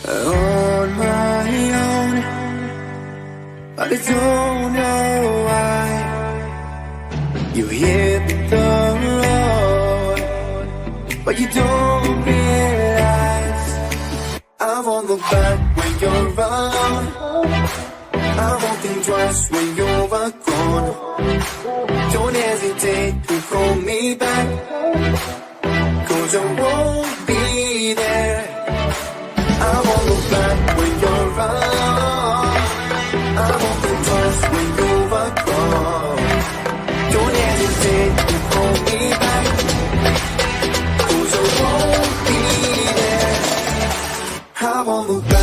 on my own, but I don't know why. You hit the road, but you don't realize I won't look back when you're around. I won't think twice when you're gone. Don't hesitate to call me back, 'cause I won't be there. I won't look back when you're around. I won't think twice when you're gone. Don't hesitate to call me back, 'cause I won't be there. I won't look back.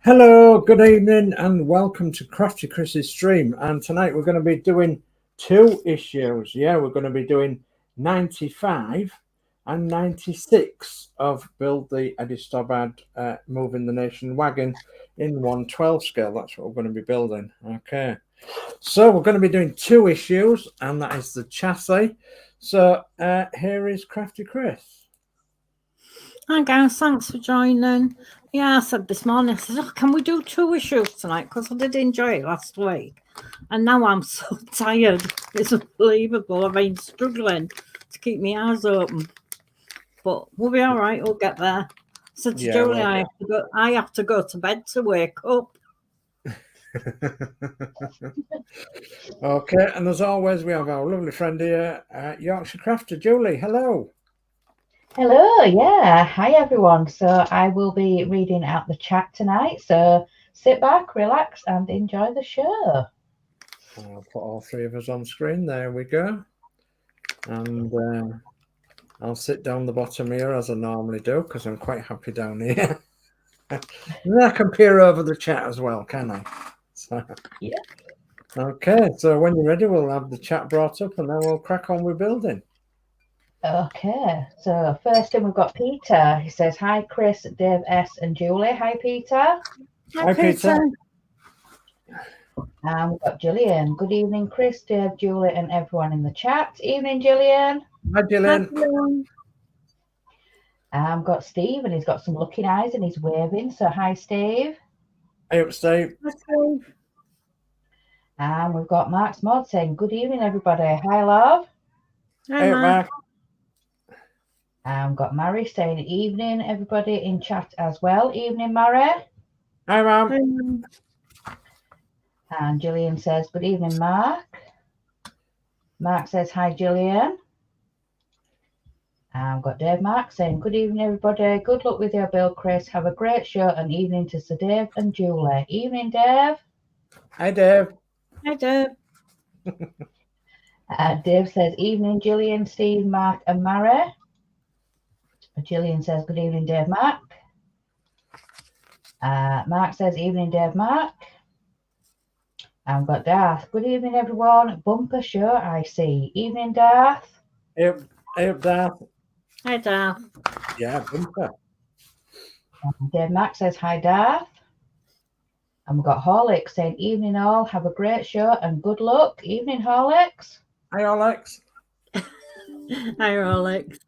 Hello, good evening and welcome to Crafty Chris's stream. And tonight we're going to be doing two issues. Yeah, we're going to be doing 95 and 96 of Build the Eddie STOBART Moving the Nation Wagon in 1/12 scale. That's what we're going to be building. Okay, so we're going to be doing two issues, and that is the chassis. So here is Crafty Chris. Hi guys, thanks for joining. Yeah, I said this morning, I said, oh, can we do two issues tonight? Because I did enjoy it last week. And now I'm so tired. It's unbelievable. I've been struggling to keep my eyes open. But we'll be all right. We'll get there. So to Julie, well, I have to go to bed to wake up. Okay, and as always, we have our lovely friend here, Yorkshire Crafter. Julie, hello. Hello, yeah. Hi, everyone. So I will be reading out the chat tonight. So sit back, relax, and enjoy the show. I'll put all three of us on screen. There we go. And I'll sit down the bottom here as I normally do, because I'm quite happy down here. And I can peer over the chat as well, can I? So, yeah. Okay, so when you're ready, we'll have the chat brought up and then we'll crack on with building. Okay, so first in we've got Peter. He says, hi, Chris, Dave S. and Julie. Hi, Peter. Hi, Peter. And we've got Gillian. Good evening, Chris, Dave, Julie, and everyone in the chat. Evening, Gillian. Hi, Gillian. Hi, Gillian. And we've got Steve, and he's got some looking eyes and he's waving. So hi, Steve. Hey up, Steve. Hi, Steve. And we've got Mark's Mod saying, good evening, everybody. Hi, love. Hi, Hey up, Mark. I've got Mary saying evening, everybody in chat as well. Evening, Mary. Hi, Mum. And Gillian says, good evening, Mark. Mark says, hi, Gillian. And I've got Dave Mark saying, good evening, everybody. Good luck with your build, Chris. Have a great show and evening to Sir Dave and Julie. Evening, Dave. Hi, Dave. Hi, Dave. Dave says, evening, Gillian, Steve, Mark, and Mary. Gillian says, good evening, Dave, Mark. Mark says, evening, Dave, Mark. I've got Darth. Good evening, everyone. Bumper show, I see. Evening, Darth. Hey up, Darth. Hi, Darth. Yeah, bumper. Dave Mark says, hi, Darth. And we've got Horlix saying, evening, all. Have a great show and good luck. Evening, Horlix. Hi, Alex. Hi, Alex.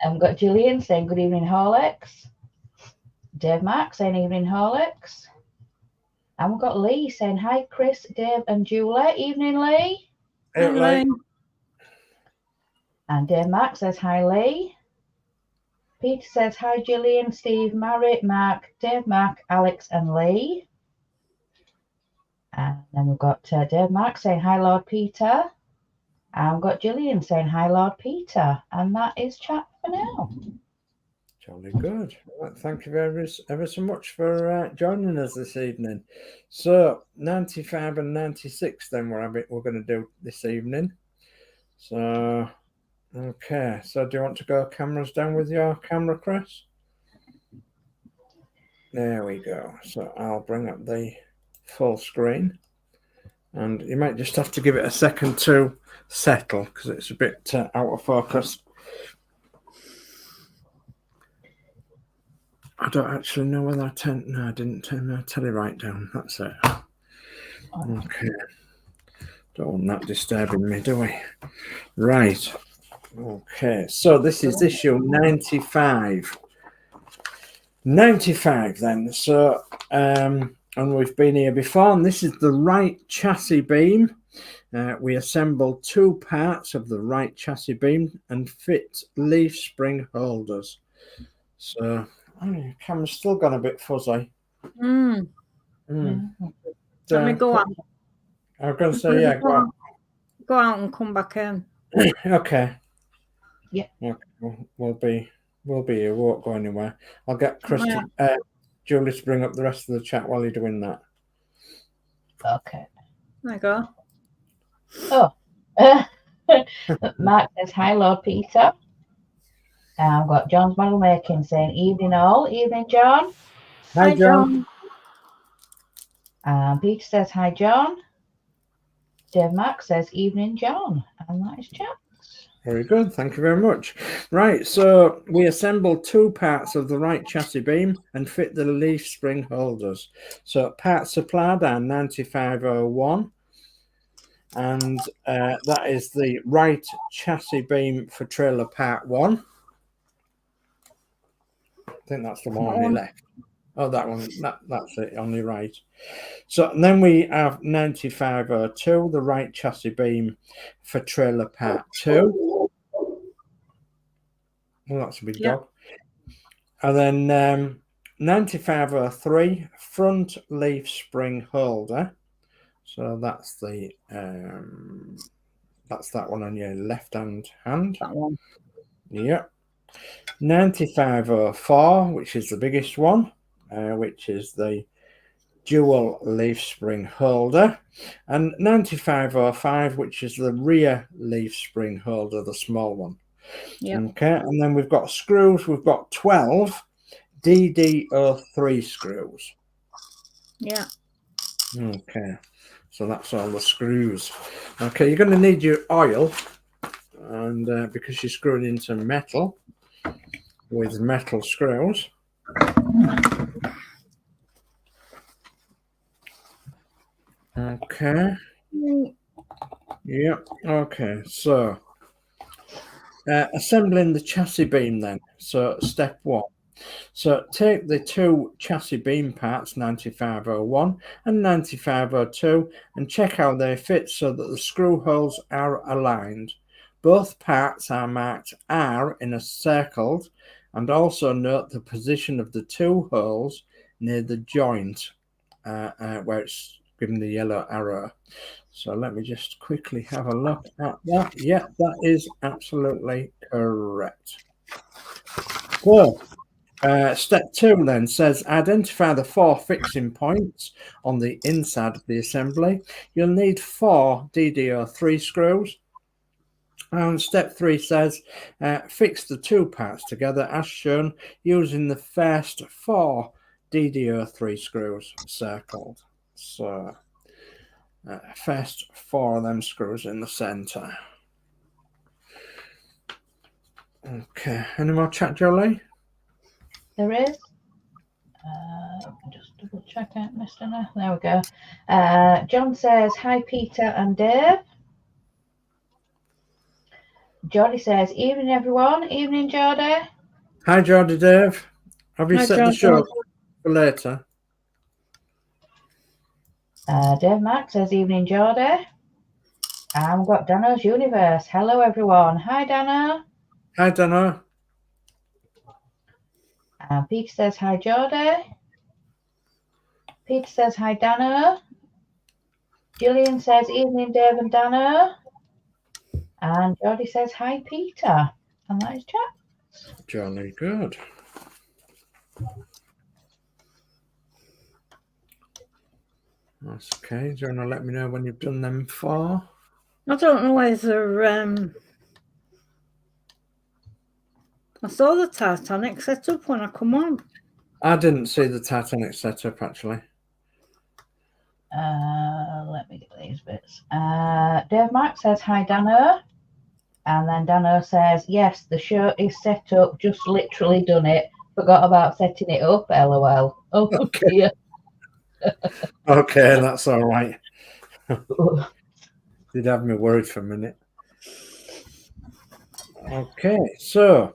And we've got Gillian saying, good evening, Horlix. Dave Mark saying, evening, Horlix. And we've got Lee saying, hi, Chris, Dave, and Julie. Evening, Lee. Hey, Lee. And Dave Mark says, hi, Lee. Peter says, hi, Gillian, Steve, Mary, Mark, Dave Mark, Alex, and Lee. And then we've got Dave Mark saying, hi, Lord Peter. And we've got Gillian saying, hi, Lord Peter. And that is chat for now. Jolly good. Well, thank you ever so much for joining us this evening. So 95 and 96 then we're going to do this evening. So okay, so do you want to go cameras down with your camera, Chris? There we go. So I'll bring up the full screen, and you might just have to give it a second to settle because it's a bit out of focus. I don't actually know whether I didn't turn my telly right down. That's it. Okay. Don't want that disturbing me, do we? Right. Okay. So this is issue 95. 95 then. So, and we've been here before, and this is the right chassis beam. We assembled 2 parts of the right chassis beam and fit leaf spring holders. So, your camera's still gone a bit fuzzy. Let me go out. I was going to say, yeah, go out and come back in. Okay. Yeah. Okay. We'll be here. Won't go anywhere. I'll get Julie to bring up the rest of the chat while you're doing that. Okay. There you go. Oh. Mark says, hi, Lord Peter. I've got John's model making saying, evening all. Evening, John. Hi, John. Peter says, hi, John. Dave Mark says, evening, John. And that is chat. Very good. Thank you very much. Right. So we assembled 2 parts of the right chassis beam and fit the leaf spring holders. So parts supplied are 9501. And that is the right chassis beam for trailer part 1. I think that's the one on your left. Oh, that one. That's it on your right. So and then we have 9502, the right chassis beam for trailer part 2. Well, that's a big dog. And then 9503, front leaf spring holder. So that's the that's that one on your left hand. That one. Yeah. 9504, which is the biggest one, which is the dual leaf spring holder, and 9505, which is the rear leaf spring holder, the small one. Yeah. Okay, and then we've got screws. We've got 12 DD03 screws. Yeah. Okay, so that's all the screws. Okay, you're going to need your oil, and because you're screwing into metal with metal screws. Okay. Yeah. Okay. So assembling the chassis beam then. So step 1. So take the 2 chassis beam parts, 9501 and 9502, and check how they fit so that the screw holes are aligned. Both parts are marked R in a circle, and also note the position of the 2 holes near the joint where it's given the yellow arrow. So let me just quickly have a look at that. Yeah, that is absolutely correct. So step 2 then says identify the 4 fixing points on the inside of the assembly. You'll need 4 DD03 screws. And step 3 says fix the 2 parts together as shown using the first 4 DD03 screws circled. So first 4 of them screws in the center. Okay, any more chat, Jolie? There is. Just double check out, Mr. No. There we go. John says, hi, Peter and Dave. Geordie says, evening, everyone. Evening, Geordie. Hi, Geordie Dave. Have you set the show for later? Dave Mack says, evening, Geordie. And we've got Danno's Universe. Hello, everyone. Hi, Danno. Hi, Danno. Peter says, hi, Geordie. Peter says, hi, Danno. Gillian says, evening, Dave and Danno. And Geordie says, hi, Peter. And that is chat. Jolly good. That's okay. Do you want to let me know when you've done them 4? I don't know whether I saw the Titanic set up when I come on. I didn't see the Titanic setup actually. Let me get these bits. Dave Mark says, hi, Danno. And then Danno says, yes, the show is set up. Just literally done it. Forgot about setting it up. LOL. Oh, Okay. dear. Okay, that's all right. Did have me worried for a minute. Okay, so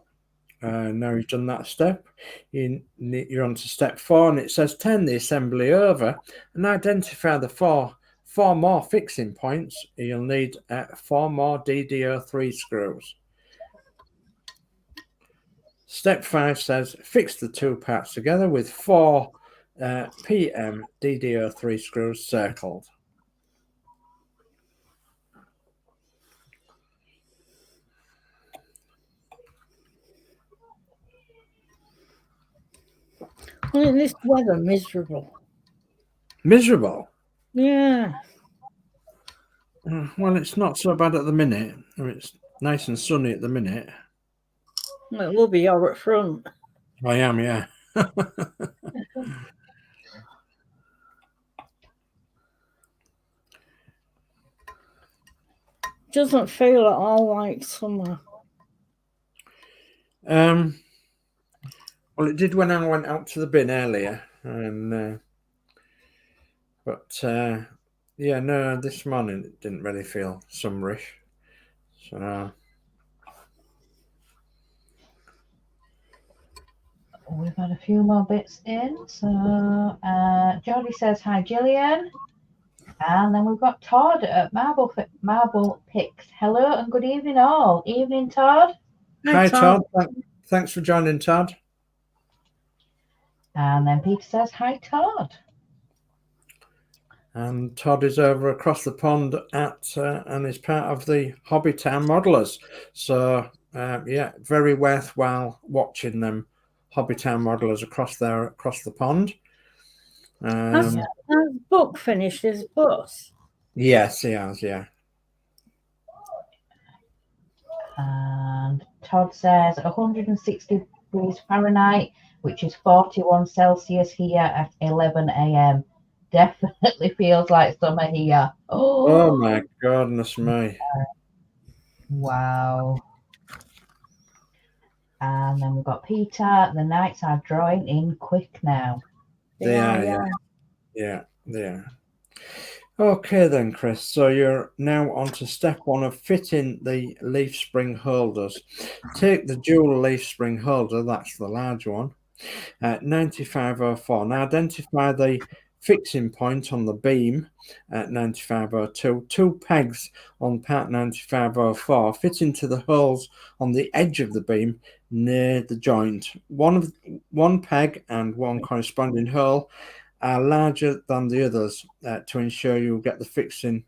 now you've done that step. You're on to step 4, and it says turn the assembly over and identify the four more fixing points. You'll need 4 more DDO3 screws. Step 5 says fix the 2 parts together with 4 PM DDO3 screws circled. Isn't this weather miserable? Miserable? Yeah. Well, it's not so bad at the minute. It's nice and sunny at the minute. Well, it will be all at front. I am, yeah. Doesn't feel at all like summer. Well, it did when I went out to the bin earlier, and but yeah, no, this morning it didn't really feel summerish. So we've had a few more bits in. So Geordie says, hi, Gillian. And then we've got Todd at Marble Picks. Hello and good evening all. Evening, Todd. hi, Todd. Thanks for joining, Todd. And then Peter says, hi, Todd. And Todd is over across the pond and is part of the Hobby Town Modelers. So yeah, very worthwhile watching them Hobby Town Modelers across the pond. Has Book finished his bus? Yes, he has, yeah. And Todd says 160 degrees Fahrenheit, which is 41 Celsius here at 11 a.m. Definitely feels like summer here. Oh my goodness me. Wow. And then we've got Peter. The nights are drawing in quick now. They are. Okay then, Chris. So you're now on to step 1 of fitting the leaf spring holders. Take the dual leaf spring holder, that's the large one, at 9504. Now identify the fixing point on the beam at 9502. 2 pegs on part 9504 fit into the holes on the edge of the beam near the joint. One peg and 1 corresponding hole are larger than the others to ensure you get the fixing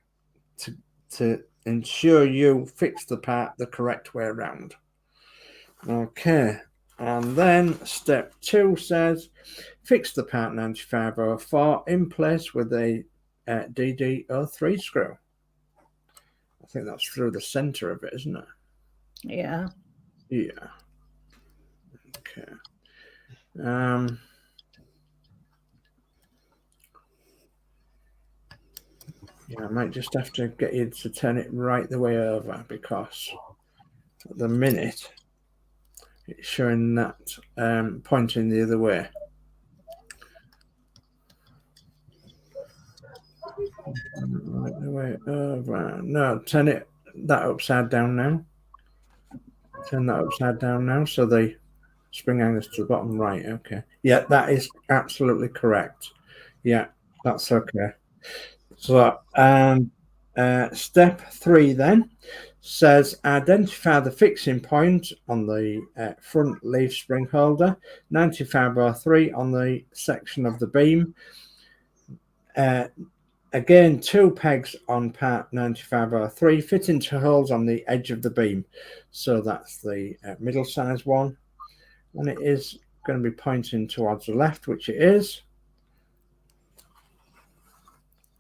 to ensure you fix the part the correct way around. Okay, and then step 2 says fix the part 9504 in place with a DD03 screw. I think that's through the center of it, isn't it? Yeah. Yeah. Okay. Yeah, I might just have to get you to turn it right the way over, because at the minute it's showing that pointing the other way. Right the way over. No, turn that upside down now. Turn that upside down now, so the spring angles to the bottom right. Okay. Yeah, that is absolutely correct. Yeah, that's okay. So, step 3 then says identify the fixing point on the front leaf spring holder, 9503 on the section of the beam. Again, 2 pegs on part 9503 fit into holes on the edge of the beam. So that's the middle size one, and it is going to be pointing towards the left, which it is.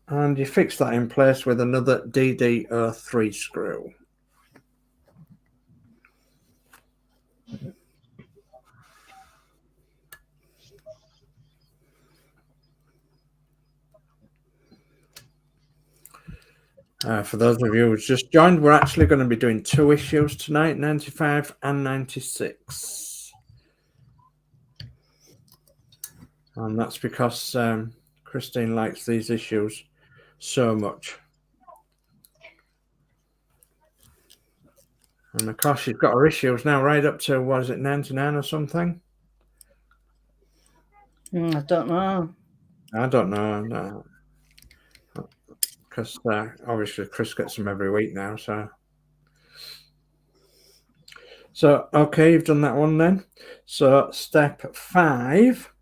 And you fix that in place with another DD03 screw. For those of you who's just joined, we're actually going to be doing 2 issues tonight, 95 and 96. And that's because Christine likes these issues so much. And of course, she's got her issues now right up to, what is it, 99 or something? I don't know. I don't know. No. Because obviously Chris gets them every week now. So, okay, you've done that one then. So step 5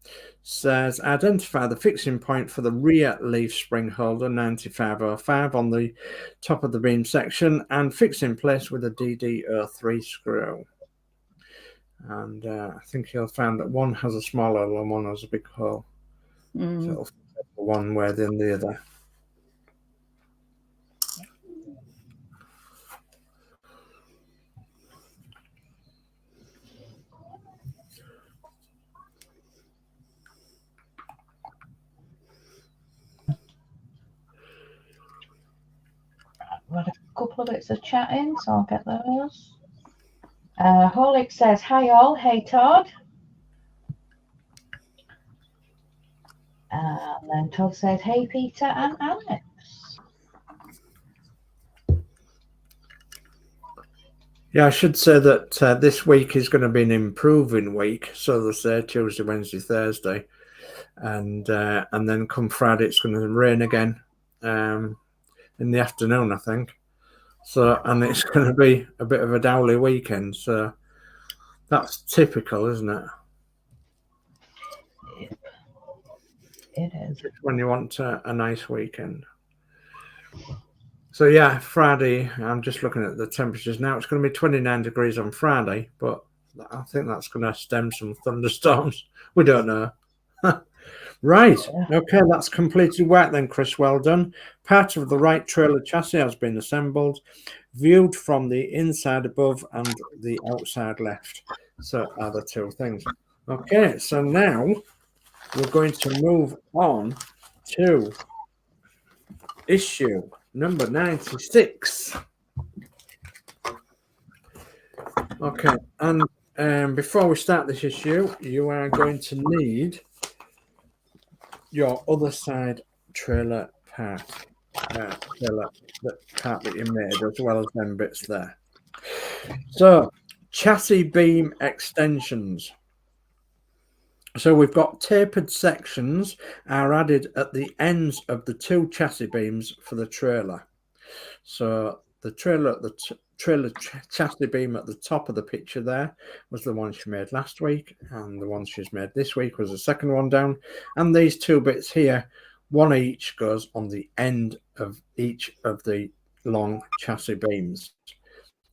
says identify the fixing point for the rear leaf spring holder 9505 on the top of the beam section and fix in place with a DD03 screw. And I think you'll find that one has a small hole and one has a big hole. So it'll fit one way than the other. We've had a couple of bits of chatting, so I'll get those. Horlix says, hi all, hey Todd. And then Todd says, hey Peter and Alex. Yeah, I should say that this week is going to be an improving week. So they say Tuesday, Wednesday, Thursday. And then come Friday, it's going to rain again. In the afternoon, I think. So, and it's going to be a bit of a dowly weekend. So that's typical, isn't it? It is. When you want a nice weekend. So yeah, Friday, I'm just looking at the temperatures now. It's going to be 29 degrees on Friday, but I think that's going to stem some thunderstorms. We don't know. Right, okay, that's completed work then, Chris, well done. Part of the right trailer chassis has been assembled, viewed from the inside above and the outside left. So are the 2 things. Okay, so now we're going to move on to issue number 96. Okay, and before we start this issue, you are going to need your other side trailer part, that you made, as well as them bits there. So, chassis beam extensions. So we've got tapered sections are added at the ends of the 2 chassis beams for the trailer. So the trailer chassis beam at the top of the picture there was the one she made last week, and the one she's made this week was the second one down. And these 2 bits here, one each, goes on the end of each of the long chassis beams.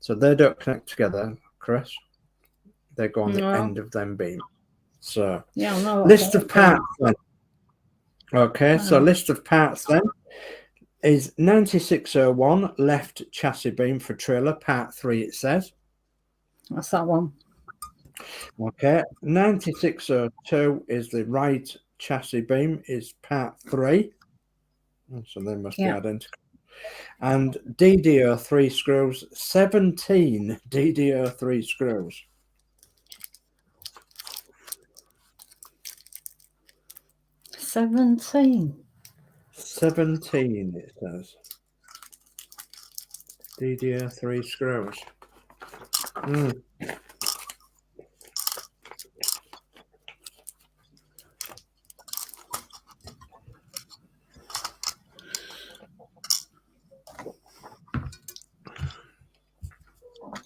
So they don't connect together, Chris. They go on the end of them beams. So yeah, no, list of parts then. Okay, so list of parts then is 9601 left chassis beam for trailer, part 3 it says. That's that one. Okay, 9602 is the right chassis beam, is part 3. So they must be identical. And DD03 screws, 17 DD03 screws. 17 it says. DD03 screws.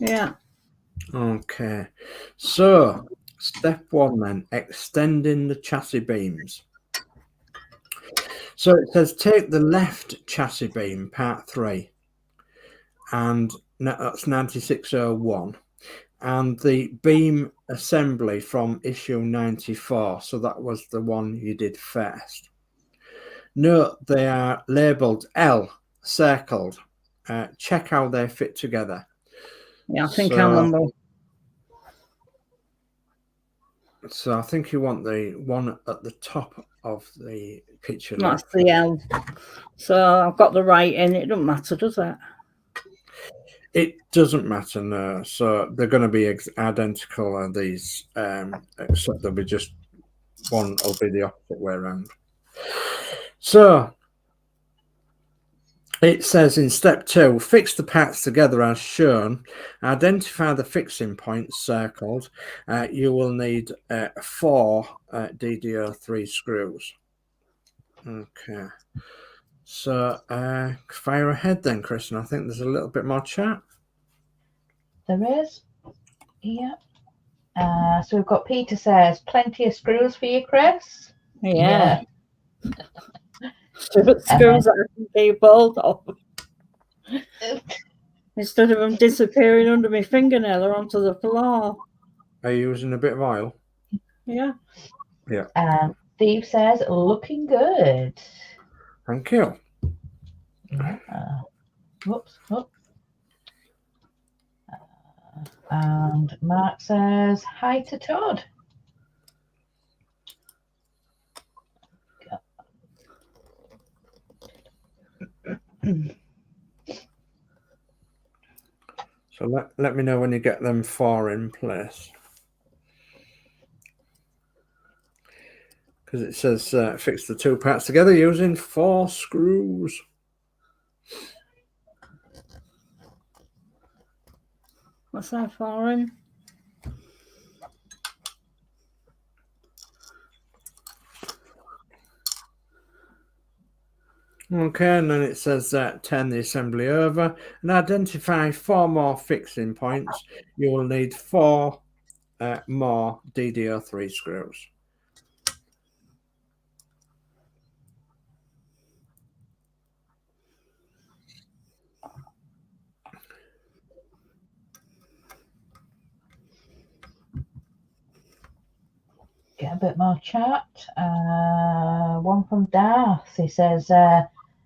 Yeah. Okay. So, step 1 then, extending the chassis beams. So it says take the left chassis beam, part 3, and that's 9601, and the beam assembly from issue 94. So that was the one you did first. Note they are labelled L, circled. Check how they fit together. Yeah, I think I'm on the... So I think you want the one at the top of the picture. That's the L. So I've got the right in. It doesn't matter, does it? It doesn't matter, no. So they're going to be identical, these, except there'll be just one will be the opposite way around. So it says in step 2, fix the parts together as shown. Identify the fixing points circled. You will need 4 DDO3 screws. Okay. So fire ahead then, Chris, and I think there's a little bit more chat. There is. Yeah. So we've got Peter says, plenty of screws for you, Chris. Yeah. Screws that I can keep hold of. Instead of them disappearing under my fingernail or onto the floor. Are you using a bit of oil? Yeah. Yeah. Steve says, looking good. Thank you. Whoops. And Mark says, hi to Todd. So let me know when you get them 4 in place. Because it says fix the 2 parts together using 4 screws. What's that for in? Okay, and then it says turn the assembly over and identify 4 more fixing points. You will need 4 more DDO3 screws. Get a bit more chat. One from Darth. He says,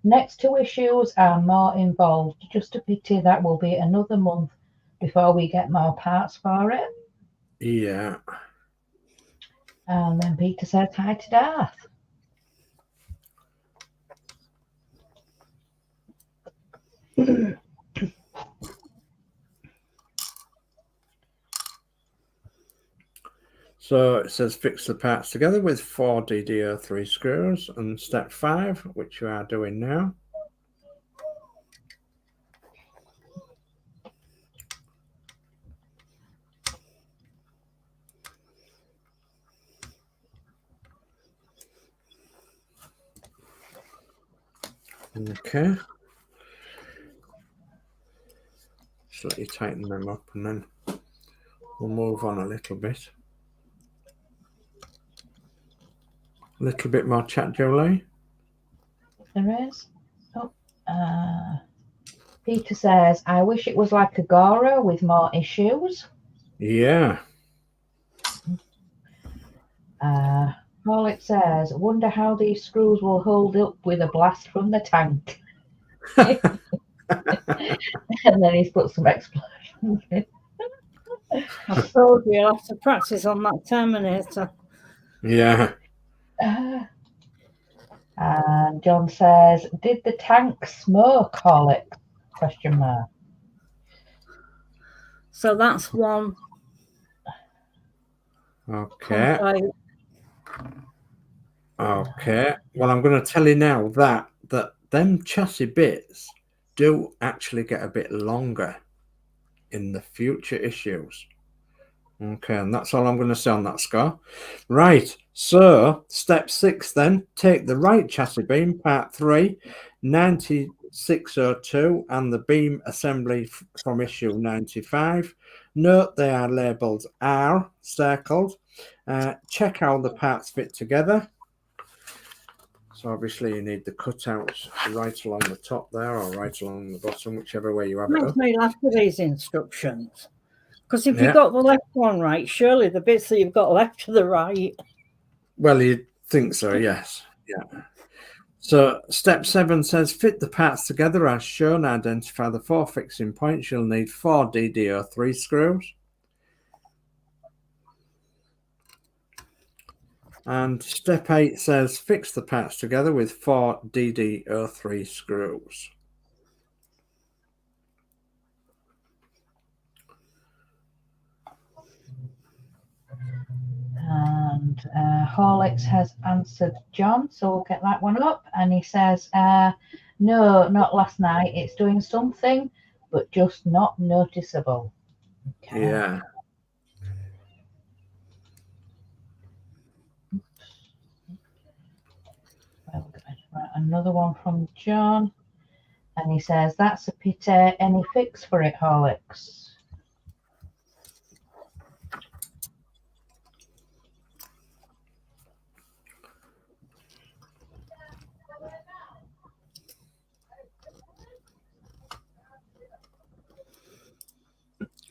next 2 issues are more involved. Just a pity that will be another month before we get more parts for it. Yeah. And then Peter says, hi to Darth. So it says fix the parts together with 4 DDO3 screws, and step 5, which you are doing now. Okay. Just let you tighten them up and then we'll move on a little bit. A little bit more chat, Jolie. There is. Peter says, I wish it was like a Gora with more issues. Yeah. Horlix says, wonder how these screws will hold up with a blast from the tank. And then he's put some explosions in. I told you I'll have to practice on that Terminator. Yeah. And John says, did the tank smoke, Horlix? Question mark. So that's one. Okay. Complaint. Okay. Well, I'm going to tell you now that them chassis bits do actually get a bit longer in the future issues. Okay, and that's all I'm going to say on that score. Right, so step 6 then, take the right chassis beam, part 3, 9602, and the beam assembly from issue 95. Note they are labelled R, circled. Check how the parts fit together. So obviously you need the cutouts right along the top there or right along the bottom, whichever way you have it. Makes me laugh with these instructions. Because if you got the left one right, surely the bits that you've got left to the right. Well, you'd think so, yes. Yeah. So step 7 says fit the parts together as shown. Identify the 4 fixing points. You'll need 4 DD03 screws. And step 8 says fix the parts together with 4 DD03 screws. And Horlix has answered John, so we'll get that one up. And he says, no, not last night. It's doing something, but just not noticeable. Okay. Yeah. Well, right, another one from John. And he says, that's a pity. Any fix for it, Horlicks?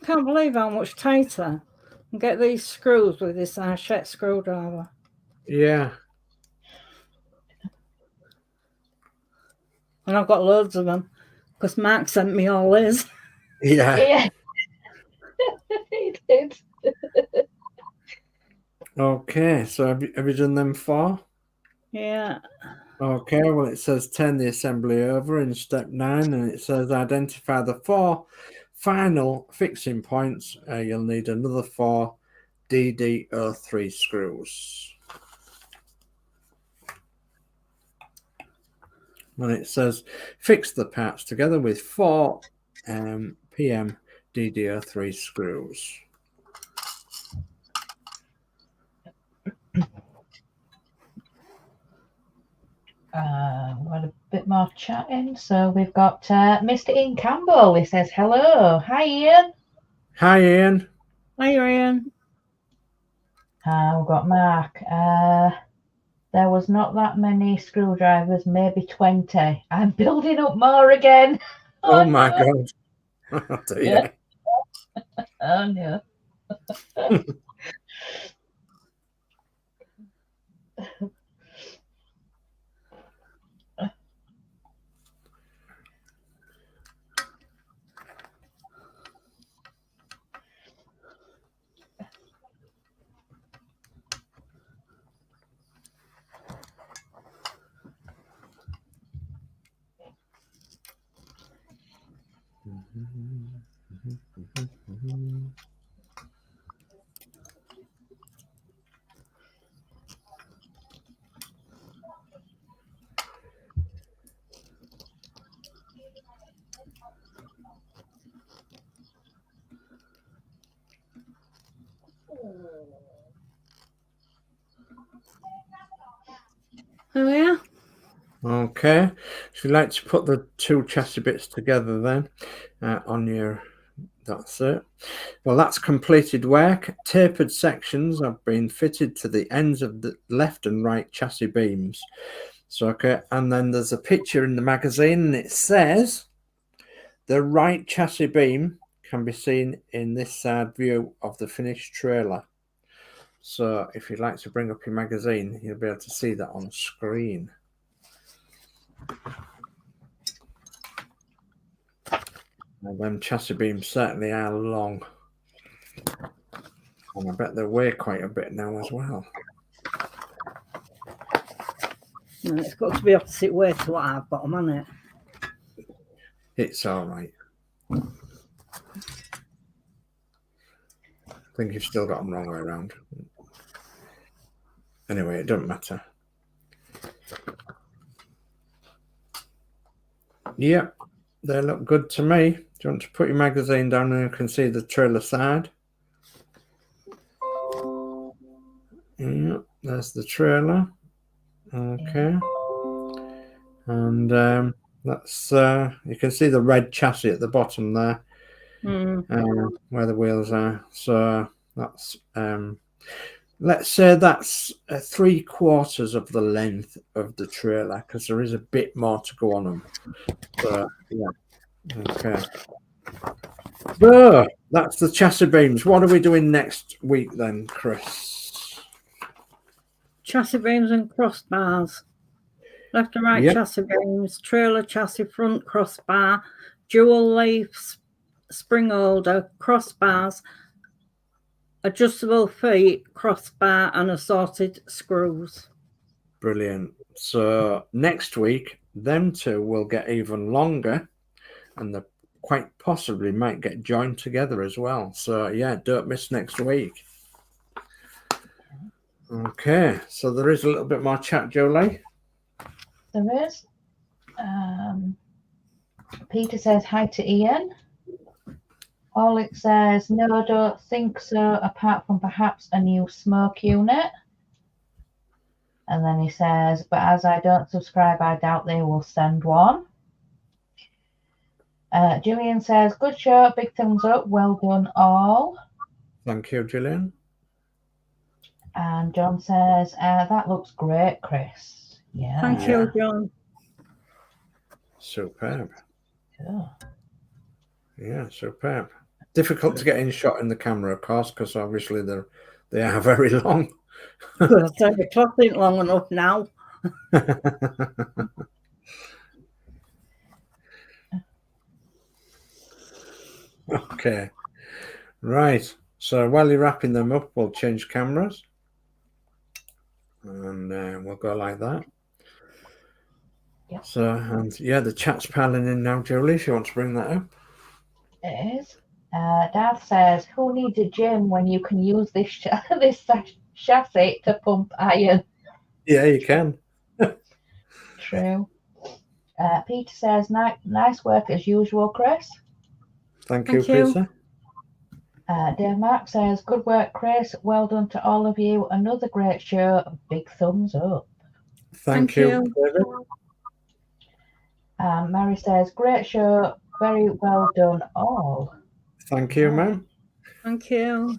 Can't believe how much tighter and get these screws with this HACHETTE screwdriver. Yeah. And I've got loads of them because Mark sent me all his. Yeah. Yeah. He did. Okay, so have you done them 4? Yeah. Okay, well, it says turn the assembly over in step 9, and it says identify the 4 final fixing points. You'll need another 4 DD03 screws. And it says fix the parts together with 4 PM DD03 screws. Got a bit more chatting. So we've got Mr. Ian Campbell. He says, hello. Hi, Ian. Hi, Ian. Hi, Ian. We've got Mark. There was not that many screwdrivers, maybe 20. I'm building up more again. Oh my God. Oh, dear. Oh, no. Oh, yeah. Okay, so you like to put the 2 chassis bits together then on your, that's it. Well, that's completed work. Tapered sections have been fitted to the ends of the left and right chassis beams. So, okay, and then there's a picture in the magazine and it says the right chassis beam can be seen in this side view of the finished trailer. So if you'd like to bring up your magazine, you'll be able to see that on screen. And them chassis beams certainly are long. And I bet they weigh quite a bit now as well. And it's got to be opposite way to what I've got them, hasn't it? It's all right. I think you've still got them wrong way around. Anyway, it doesn't matter. Yep, they look good to me. Do you want to put your magazine down and you can see the trailer side? Yeah, there's the trailer. Okay. And that's you can see the red chassis at the bottom there, where the wheels are. So that's let's say that's 3/4 of the length of the trailer, because there is a bit more to go on them. So yeah, okay. So that's the chassis beams. What are we doing next week then, Chris? Chassis beams and crossbars. Left and right Yep. chassis beams, trailer chassis front crossbar, dual leaf spring holder, crossbars, adjustable feet, crossbar, and assorted screws. Brilliant. So next week, them two will get even longer, and they quite possibly might get joined together as well. So yeah, don't miss next week. Okay, so there is a little bit more chat, Jolie. There is. Peter says hi to Ian. Horlix says, no, don't think so, apart from perhaps a new smoke unit. And then he says, but as I don't subscribe, I doubt they will send one. Julian says, good show, big thumbs up, well done all. Thank you, Gillian. And John says, that looks great, Chris. Yeah. Thank you, John. Superb. Yeah. Yeah, superb. Difficult to get in shot in the camera, of course, because obviously they are very long. The clock ain't long enough now. Okay, right. So while you're wrapping them up, we'll change cameras, and we'll go like that. Yep. So, and yeah, the chat's piling in now, Julie. If you want to bring that up, It is. Darth says, who needs a gym when you can use this this chassis to pump iron? yeah, you can. True. Peter says, nice work as usual, Chris. Thank you, you. Peter. Dave Mark says, good work, Chris. Well done to all of you. Another great show. Big thumbs up. Thank you, David. Mary says, great show. Very well done all. Thank you, ma'am. Thank you.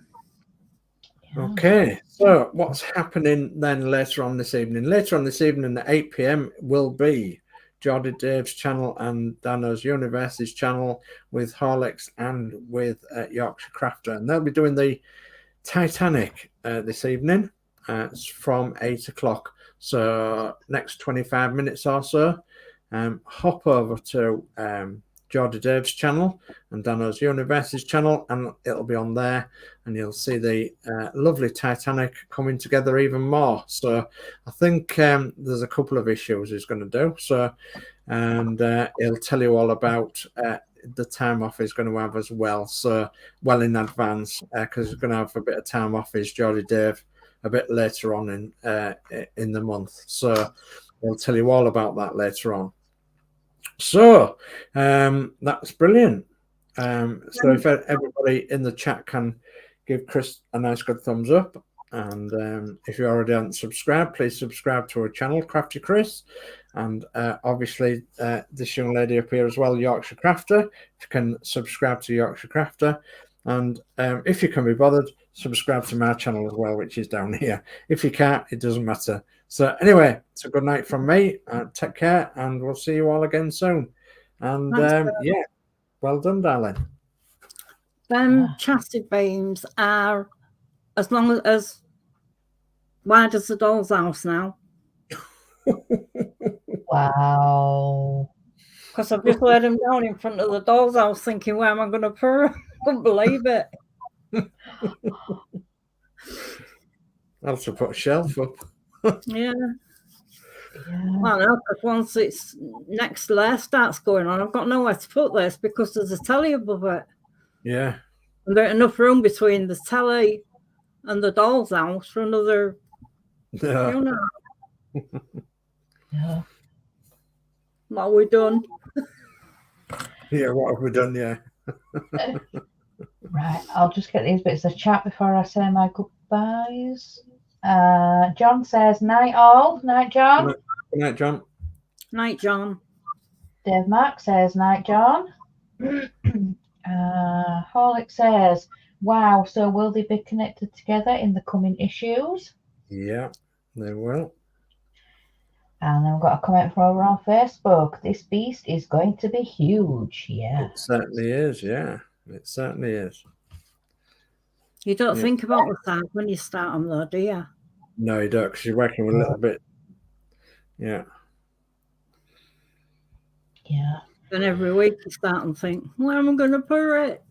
Yeah. Okay, so what's happening then later on this evening? Later on this evening at 8 p.m. will be Geordie Dave's channel and Danno's University's channel with Horlix and with Yorkshire Crafter. And they'll be doing the Titanic this evening. It's from 8 o'clock. So next 25 minutes or so, hop over to Geordie Dave's channel and Danno's University's channel, and it'll be on there, and you'll see the lovely Titanic coming together even more. So I think there's a couple of issues he's going to do. So, and he'll tell you all about the time off he's going to have as well. So well in advance, because he's going to have a bit of time off his Geordie Dave a bit later on in the month. So he'll tell you all about that later on. So that's brilliant. So if everybody in the chat can give Chris a nice good thumbs up, and if you already haven't subscribed, please subscribe to our channel, Crafty Chris, and obviously this young lady up here as well, Yorkshire Crafter. If you can subscribe to Yorkshire Crafter, and if you can be bothered, subscribe to my channel as well, which is down here. If you can't, it doesn't matter. So anyway, it's a good night from me. Take care, and we'll see you all again soon. And yeah, well done, darling. Them chassis beams are as long as wide as the doll's house now. Wow. Because I've just laid them down in front of the doll's house thinking, where am I going to put them? I couldn't believe it. I'll have to put a shelf up. Yeah. Well, no, because once it's next layer starts going on, I've got nowhere to put this because there's a telly above it. Yeah. And there's enough room between the telly and the doll's house for another. Yeah. You know. Yeah. What have we done? Yeah, what have we done? Yeah. Right, I'll just get these bits of chat before I say my goodbyes. John says, night all. Night, John. Good night, John. Night, John. Dave Mark says, night, John. Horlick says, wow, so will they be connected together in the coming issues? Yeah, they will. And then we've got a comment from over on Facebook. This beast is going to be huge. Yeah. It certainly is, yeah. It certainly is. You don't think about the time when you start them, though, do you? No, you don't, because you're working with a little bit. Yeah. Yeah. And every week you start and think, where am I going to put it?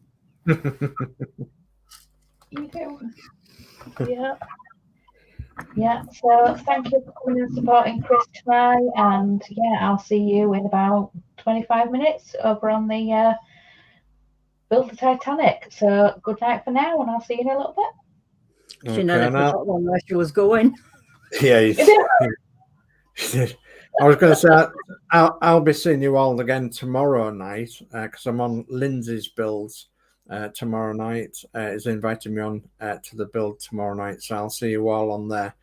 You do. Yeah. Yeah. So thank you for coming and supporting Chris tonight. And yeah, I'll see you in about 25 minutes over on the Build the Titanic. So good night for now, and I'll see you in a little bit. She never forgot one where she was going. Yeah, you did. I was going to say, I'll be seeing you all again tomorrow night because I'm on Lindsay's builds tomorrow night. He's invited me on to the build tomorrow night. So I'll see you all on there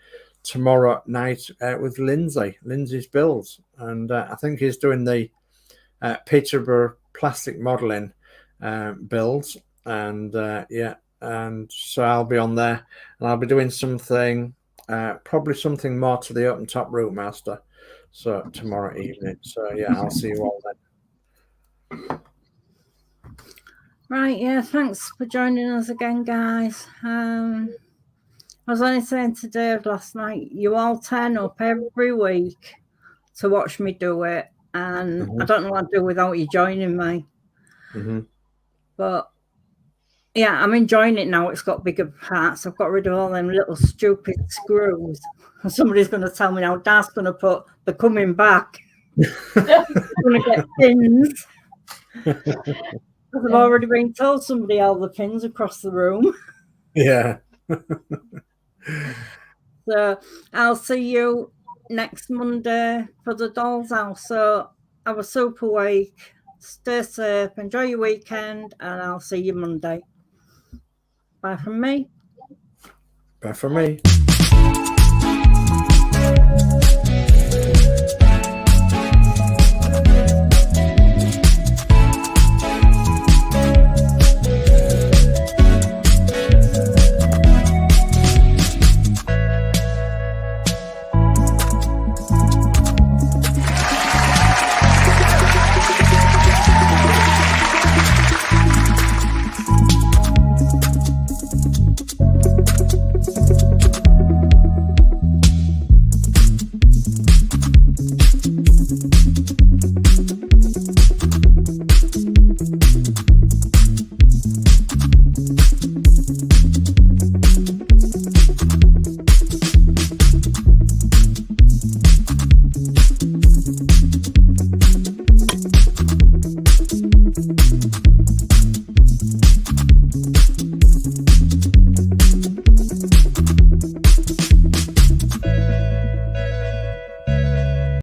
tomorrow night with Lindsay's builds. And I think he's doing the Peterborough plastic modelling builds. And yeah, and so I'll be on there and I'll be doing something, probably something more to the open top root master. So tomorrow evening. So yeah, I'll see you all then. Right, yeah, thanks for joining us again, guys. I was only saying to Dave last night, you all turn up every week to watch me do it, and I don't know what I'd do without you joining me. But yeah, I'm enjoying it now. It's got bigger parts. I've got rid of all them little stupid screws. And somebody's going to tell me now Dad's going to put the coming back. I'm going to get pins. I've already been told somebody held the pins across the room. Yeah. So I'll see you next Monday for the Doll's House. So have a super week. Stay safe. Enjoy your weekend. And I'll see you Monday. Bye from me. Bye from me.